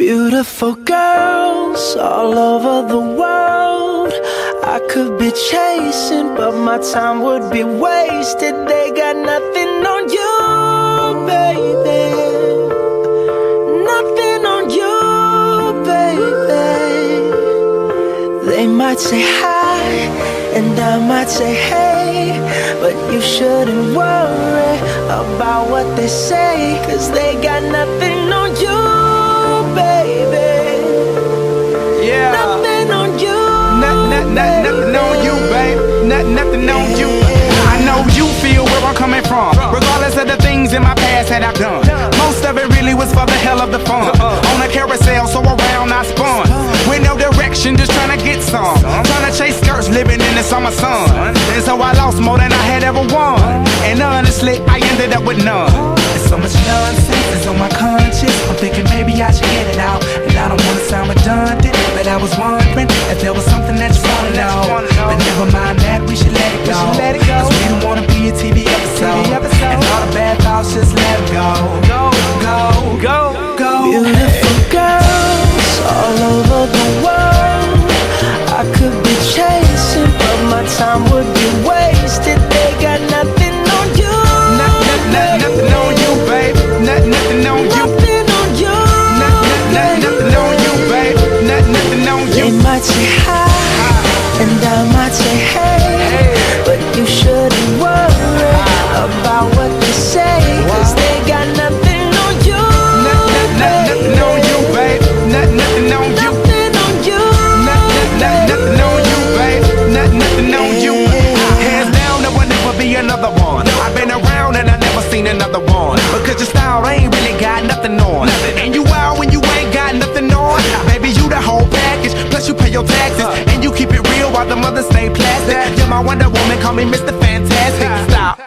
Beautiful girls all over the world I could be chasing, but my time would be wasted. They got nothing on you, baby. Nothing on you, baby. They might say hi, and I might say hey, but you shouldn't worry about what they say, 'cause they got nothing on you, baby. Yeah. Nothing on you. Nothing on you, babe. Nothing on you. I know you feel where I'm coming from, regardless of the things in my past that I've done. Most of it really was for the hell of the fun. On a carousel, so around I spun. With no direction, just trying to get some. Trying to chase skirts, living in the summer sun. And so I lost more than I had ever won. And honestly, I ended up with none. There's so much nonsense is on my conscience. I'm thinking maybe I should get it out. And I don't wanna sound redundant, but I was wondering if there was something that you wanna know. But never mind that, we should let it go. 'Cause we don't wanna be a TV episode. And all the bad thoughts, just let it go. Go, go, go, go. Beautiful girls all over the world I could be chasing, but my time would be wasted. They got nothing on you. Nothing on you, babe. Nothing on you. Nothing on you. Nothing on you, babe. Nothing on you. They might say hi, and I might say hey, but you shouldn't worry about what they say, 'cause they got nothing on you. Nothing on you, babe. Nothing on you. Nothing on you. Nothing on you, babe. Nothing on you. Hands down, there will never be another one. I've been around and I never seen another one. Because your style ain't really got nothing on. And you out when you ain't got nothing on. Baby, you the whole package. Plus you pay your taxes. And you keep it real while the mothers stay plastic. You're my Wonder Woman, call me Mr. Fantastic. Stop.